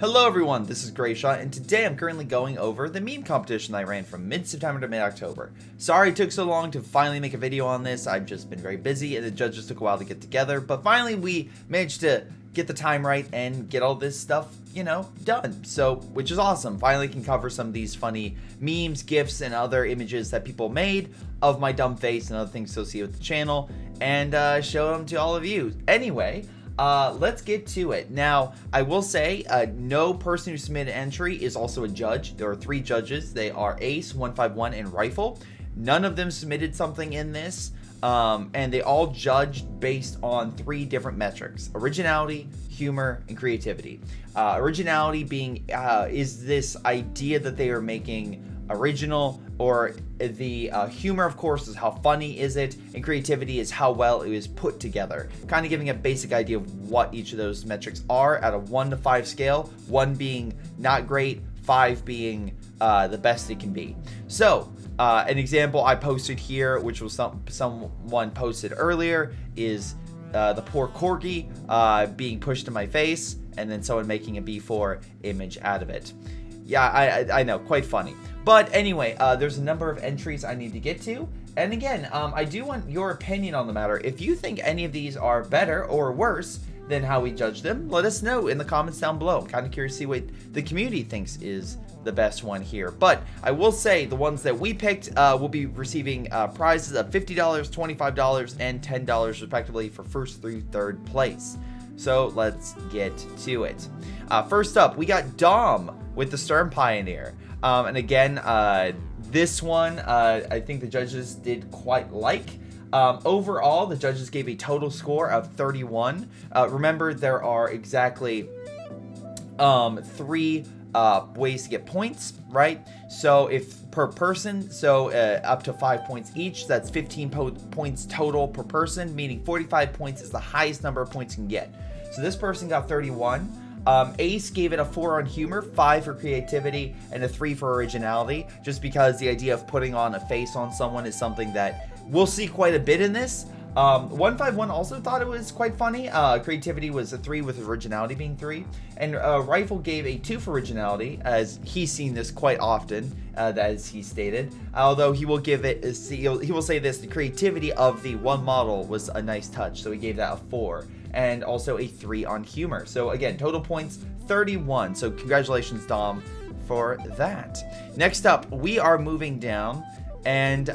Hello everyone, this is Greyshot, and today I'm currently going over the meme competition I ran from mid-September to mid-October. Sorry it took so long to finally make a video on this. I've just been very busy and the judges took a while to get together, but finally we managed to get the time right and get all this stuff, done. So, which is awesome. Finally can cover some of these funny memes, GIFs, and other images that people made of my dumb face and other things associated with the channel, and show them to all of you. Anyway, let's get to it. Now, I will say, no person who submitted an entry is also a judge. There are 3 judges. They are Ace, 151, and Rifle. None of them submitted something in this, and they all judged based on 3 different metrics: originality, humor, and creativity. Originality being, is this idea that they are making original, or the humor, of course, is how funny is it, and creativity is how well it was put together. Kind of giving a basic idea of what each of those metrics are at a 1 to 5 scale, 1 being not great, 5 being the best it can be. So, an example I posted here, which was someone posted earlier, is the poor corgi being pushed in my face, and then someone making a B4 image out of it. Yeah, I know, quite funny. But anyway, there's a number of entries I need to get to. And again, I do want your opinion on the matter. If you think any of these are better or worse than how we judge them, let us know in the comments down below. I'm kind of curious to see what the community thinks is the best one here. But I will say the ones that we picked will be receiving prizes of $50, $25, and $10 respectively for first through third place. So let's get to it. First up, we got Dom with the Stern Pioneer. And again, this one, I think the judges did quite like. Overall, the judges gave a total score of 31. Remember, there are exactly 3 ways to get points, right? So if per person, so up to 5 points each, that's 15 points total per person, meaning 45 points is the highest number of points you can get. So this person got 31. Ace gave it a 4 on humor, 5 for creativity, and a 3 for originality, just because the idea of putting on a face on someone is something that we'll see quite a bit in this. 151 also thought it was quite funny. Creativity was a 3 with originality being 3. And Rifle gave a 2 for originality, as he's seen this quite often, as he stated. Although he will give it, he will say this, the creativity of the one model was a nice touch, so he gave that a 4. And also a 3 on humor. So again, total points 31. So congratulations, Dom, for that. Next up, we are moving down, and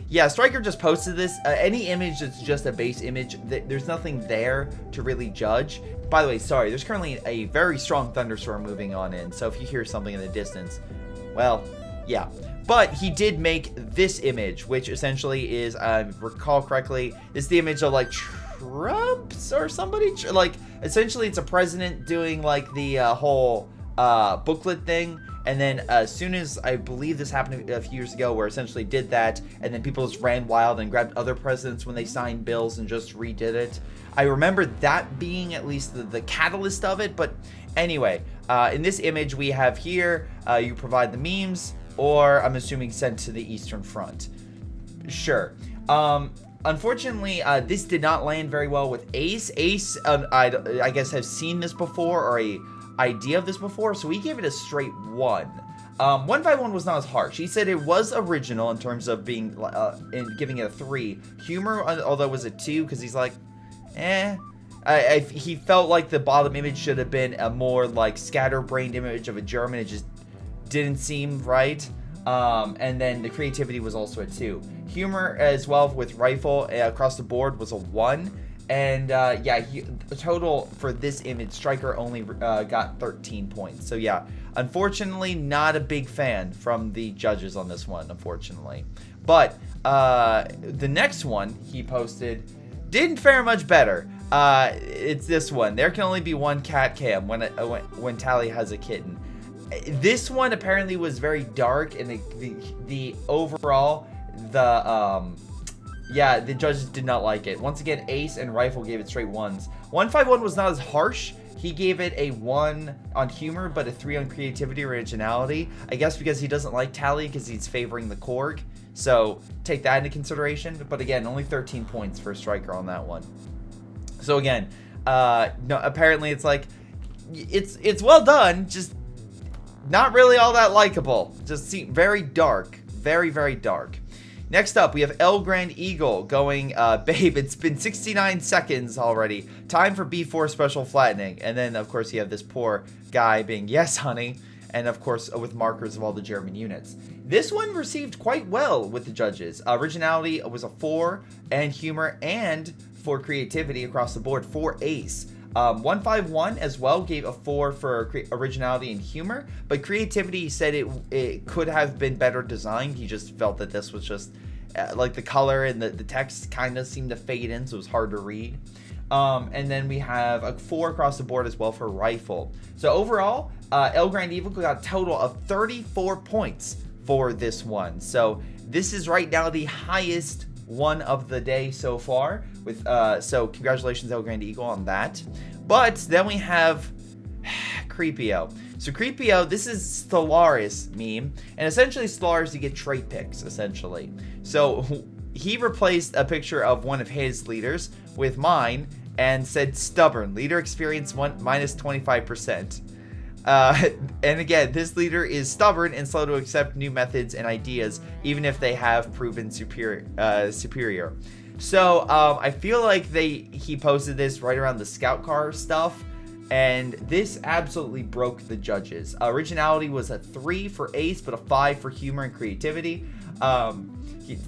yeah, Striker just posted this. Any image that's just a base image, there's nothing there to really judge. By the way, sorry, there's currently a very strong thunderstorm moving on in, so if you hear something in the distance, well, yeah. But he did make this image, which essentially is, recall correctly, is the image of like Trump's or somebody, like essentially it's a president doing like the whole booklet thing, and then as soon as, I believe this happened a few years ago, where essentially did that, and then people just ran wild and grabbed other presidents when they signed bills and just redid it. I remember that being at least the catalyst of it. But anyway, in this image we have here, you provide the memes, or I'm assuming sent to the Eastern Front. Sure. Unfortunately, this did not land very well with Ace. Ace, I guess, has seen this before, or a idea of this before, so he gave it a straight 1. 151 was not as harsh. He said it was original in terms of being, in giving it a 3. Humor, although it was a 2, because he's like, he felt like the bottom image should have been a more like scatterbrained image of a German. It just didn't seem right. And then the creativity was also a 2. Humor as well with Rifle across the board was a 1. And yeah, the total for this image, Striker only got 13 points. So yeah, unfortunately, not a big fan from the judges on this one, unfortunately. But the next one he posted didn't fare much better. It's this one. There can only be one cat cam when Tally has a kitten. This one apparently was very dark, and the overall, yeah, the judges did not like it. Once again, Ace and Rifle gave it straight 1s. 151 was not as harsh. He gave it a 1 on humor, but a 3 on creativity or originality. I guess because he doesn't like Tally, because he's favoring the Korg. So take that into consideration. But again, only 13 points for Striker on that one. So again, no, apparently it's like, it's well done, just not really all that likable. Just very dark, very, very dark. Next up, we have El Grand Eagle going, babe, it's been 69 seconds already. Time for B4 special flattening. And then, of course, you have this poor guy being, yes, honey. And, of course, with markers of all the German units. This one received quite well with the judges. Originality was a 4, and humor and for creativity across the board for Ace. 151 as well gave a 4 for originality and humor, but creativity, he said it could have been better designed. He just felt that this was just like the color and the text kind of seemed to fade in, so it was hard to read. And then we have a 4 across the board as well for rifle. So overall, El Grand Eagle got a total of 34 points for this one. So this is right now the highest one of the day so far. With so congratulations, El Grand Eagle, on that. But then we have Creepio. So Creepio, this is Stellaris meme, and essentially Stellaris, you get trait picks essentially. So he replaced a picture of one of his leaders with mine and said stubborn. Leader experience minus 25%. And again, this leader is stubborn and slow to accept new methods and ideas, even if they have proven superior. So I feel like he posted this right around the scout car stuff, and this absolutely broke the judges. Originality was a 3 for Ace, but a 5 for humor and creativity.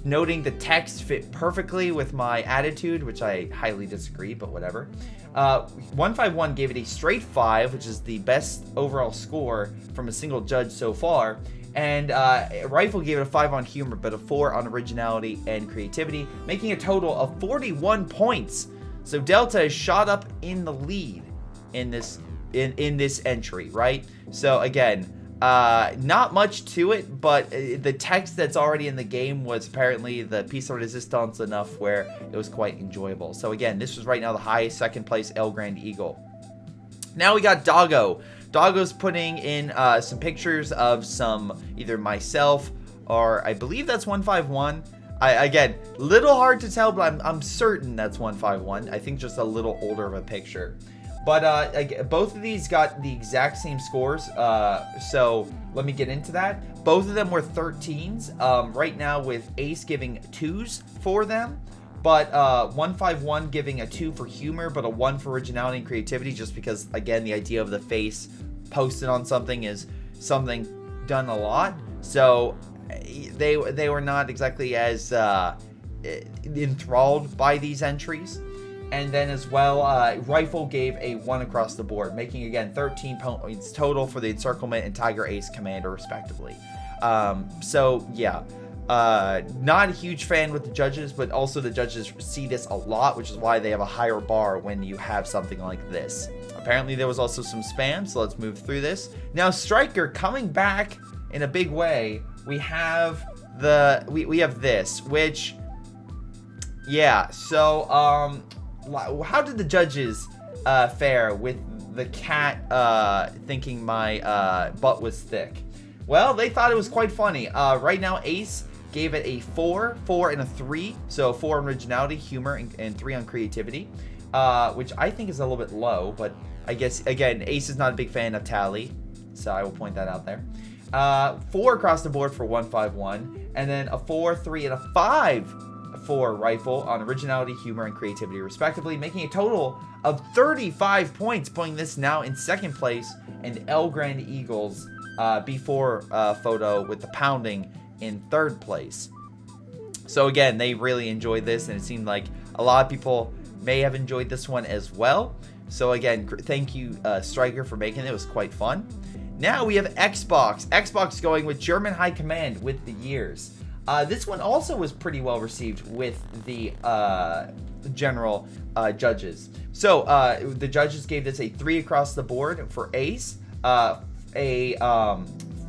Noting the text fit perfectly with my attitude, which I highly disagree, but whatever. 151 gave it a straight 5, which is the best overall score from a single judge so far. And Rifle gave it a 5 on humor, but a 4 on originality and creativity, making a total of 41 points. So Delta is shot up in the lead in this entry, right? So again, not much to it, but the text that's already in the game was apparently the piece of resistance enough where it was quite enjoyable. So again, this was right now the highest second place El Grand Eagle. Now we got Doggo. Doggo's putting in some pictures of some either myself or I believe that's 151. Again, little hard to tell, but I'm certain that's 151. I think just a little older of a picture. But both of these got the exact same scores, so let me get into that. Both of them were 13s, right now with Ace giving 2s for them, but 151 giving a 2 for humor, but a 1 for originality and creativity, just because, again, the idea of the face posted on something is something done a lot, so they were not exactly as enthralled by these entries. And then as well, Rifle gave a 1 across the board, making, again, 13 points total for the Encirclement and Tiger Ace Commander, respectively. So, yeah. Not a huge fan with the judges, but also the judges see this a lot, which is why they have a higher bar when you have something like this. Apparently, there was also some spam, so let's move through this. Now, Striker coming back in a big way. We have we have this, which, yeah, so, how did the judges fare with the cat thinking my butt was thick? Well, they thought it was quite funny. Right now, Ace gave it a 4, 4, and a 3. So 4 on originality, humor, and 3 on creativity, which I think is a little bit low. But I guess, again, Ace is not a big fan of Tally, so I will point that out there. 4 across the board for 151, and then a 4, 3, and a 5 for Rifle on originality, humor, and creativity, respectively, making a total of 35 points, putting this now in second place, and El Grand Eagles before photo with the pounding in third place. So again, they really enjoyed this, and it seemed like a lot of people may have enjoyed this one as well. So again, thank you, Striker, for making it. It was quite fun. Now we have Xbox. Xbox going with German High Command with the years. This one also was pretty well received with the general judges. So the judges gave this a 3 across the board for Ace, a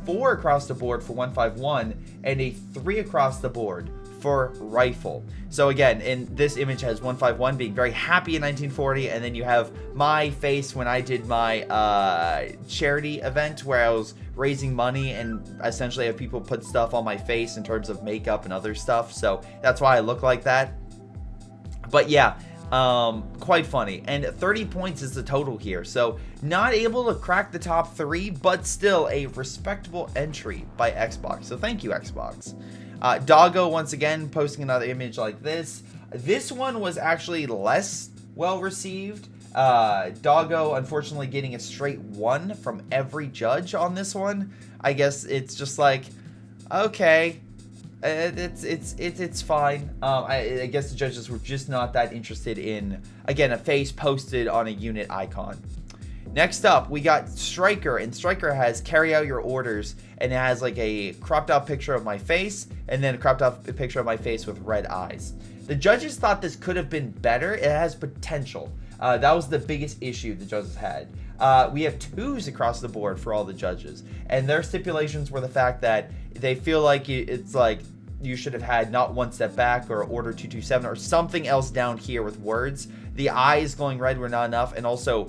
4 across the board for 151, and a 3 across the board for Rifle. So again, in this image has 151 being very happy in 1940, and then you have my face when I did my charity event where I was raising money and essentially have people put stuff on my face in terms of makeup and other stuff. So that's why I look like that. But yeah, Quite funny. And 30 points is the total here. So not able to crack the top 3, but still a respectable entry by Xbox. So thank you, Xbox. Doggo, once again, posting another image like this. This one was actually less well received. Doggo, unfortunately, getting a straight 1 from every judge on this one. I guess it's just like, okay, it's fine. I guess the judges were just not that interested in, again, a face posted on a unit icon. Next up, we got Striker, and Striker has carry out your orders, and it has like a cropped out picture of my face, and then a cropped out picture of my face with red eyes. The judges thought this could have been better. It has potential. That was the biggest issue the judges had. We have 2s across the board for all the judges, and their stipulations were the fact that they feel like it's like you should have had not 1 step back or order 227 or something else down here with words. The eyes glowing red were not enough, and also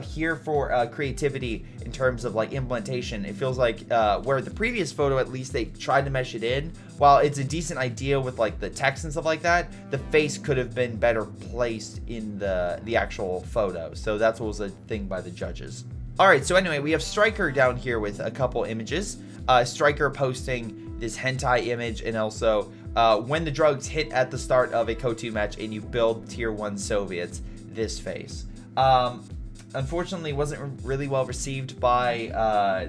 here for creativity in terms of like implementation, it feels like where the previous photo, at least they tried to mesh it in. While it's a decent idea with like the text and stuff like that, the face could have been better placed in the actual photo. So that's what was a thing by the judges. All right, so anyway, we have Striker down here with a couple images. Striker posting this hentai image, and also when the drugs hit at the start of a KO2 match and you build tier 1 Soviets, this face. Unfortunately, wasn't really well received by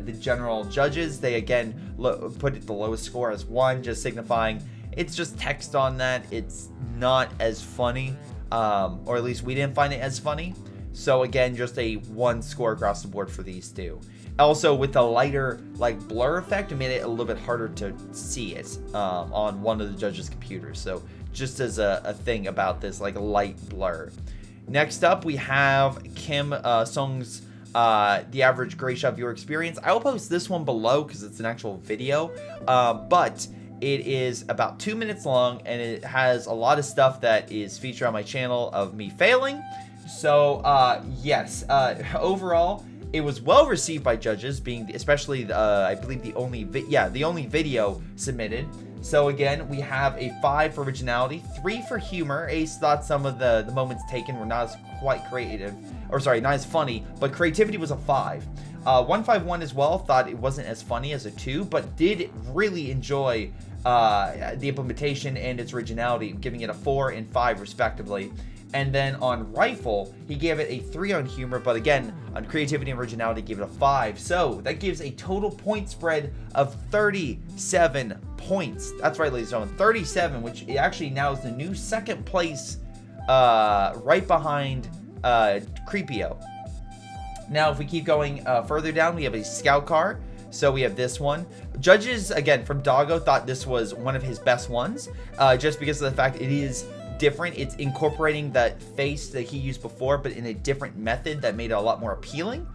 the general judges. They again put the lowest score as 1, just signifying it's just text on that. It's not as funny, or at least we didn't find it as funny. So again, just a 1 score across the board for these 2. Also, with the lighter like blur effect, it made it a little bit harder to see it on one of the judges' computers. So just as a thing about this like light blur. Next up, we have Kim Sung's The Average Greyshot Viewer Experience. I will post this one below because it's an actual video, but it is about 2 minutes long, and it has a lot of stuff that is featured on my channel of me failing. So, yes, overall, it was well received by judges, being especially, I believe, the only video submitted. So again, we have a 5 for originality, 3 for humor. Ace thought some of the moments taken were not as quite creative, or sorry, not as funny, but creativity was a 5. 151 as well thought it wasn't as funny as a 2, but did really enjoy the implementation and its originality, giving it a 4 and 5 respectively. And then on Rifle, he gave it a 3 on humor, but again, on creativity and originality, gave it a 5. So that gives a total point spread of 37 points. That's right, ladies and gentlemen, 37, which actually now is the new 2nd place, right behind Creepio. Now, if we keep going further down, we have a scout car. So we have this one. Judges, again, from Doggo, thought this was one of his best ones, just because of the fact it is different. It's incorporating that face that he used before, but in a different method that made it a lot more appealing.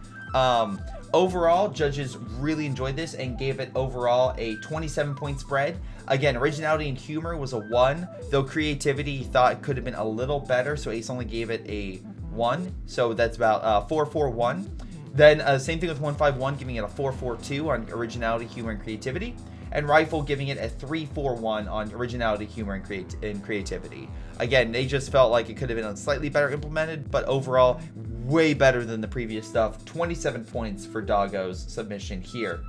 Overall, judges really enjoyed this and gave it overall a 27 point spread. Again, originality and humor was a 1, though creativity he thought could have been a little better, so Ace only gave it a 1. So that's about 441. Then same thing with 151, giving it a 442 on originality, humor, and creativity. And Rifle giving it a 341 on originality, humor, and creativity. Again, they just felt like it could have been slightly better implemented, but overall, way better than the previous stuff. 27 points for Doggo's submission here.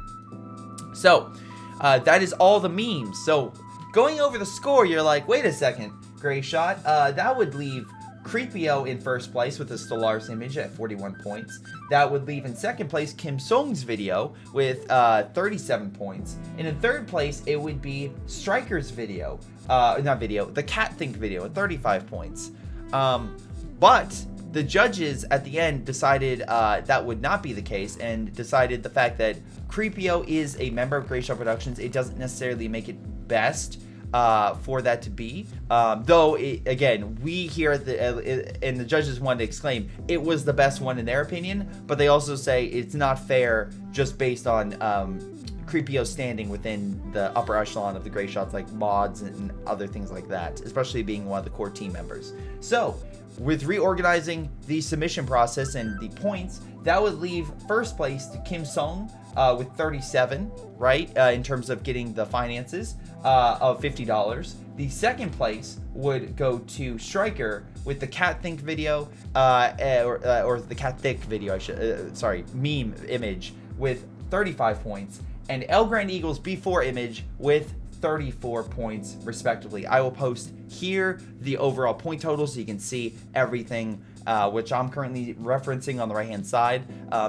So, that is all the memes. So, going over the score, you're like, wait a second, Greyshot, that would leave Creepio in first place with the Stellaris image at 41 points. That would leave in second place Kim Sung's video with 37 points. And in third place, it would be Striker's video. The Cat Think video at 35 points. But the judges at the end decided that would not be the case, and decided the fact that Creepio is a member of Greyshot Productions, it doesn't necessarily make it best for that to be, though again, we here at and the judges wanted to exclaim it was the best one in their opinion, but they also say it's not fair just based on Creepio standing within the upper echelon of the Greyshots, like mods and other things like that, especially being one of the core team members. So with reorganizing the submission process and the points, that would leave first place to Kim Sung with 37, right, in terms of getting the finances of $50. The second place would go to Striker with the Cat Think video, or the Cat Thick video, meme image with 35 points, and El Grand Eagle's B4 image with 34 points respectively. I will post here the overall point total so you can see everything, which I'm currently referencing on the right hand side.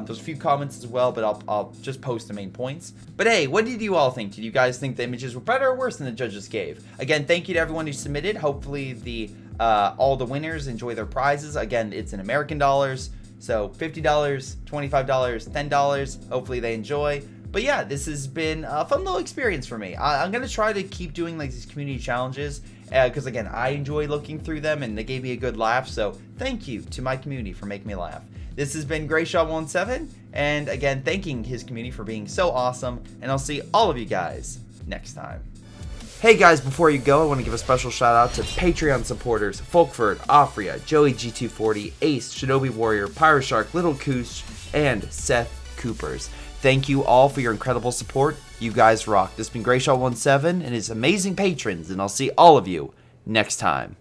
There's a few comments as well, but I'll just post the main points. But hey, what did you all think? Did you guys think the images were better or worse than the judges gave? Again, thank you to everyone who submitted. Hopefully all the winners enjoy their prizes. Again, it's in American dollars, so $50, $25, $10. Hopefully they enjoy. But yeah, this has been a fun little experience for me. I'm going to try to keep doing like these community challenges because again, I enjoy looking through them and they gave me a good laugh. So thank you to my community for making me laugh. This has been Greyshot17, and again, thanking his community for being so awesome. And I'll see all of you guys next time. Hey guys, before you go, I want to give a special shout out to Patreon supporters Folkvard, Aphyria, Joey G240, Ace, ShinobiWarrior, Pyroshark, Little Koosh, and Seth Kuipers. Thank you all for your incredible support. You guys rock. This has been Greyshot17 and his amazing patrons, and I'll see all of you next time.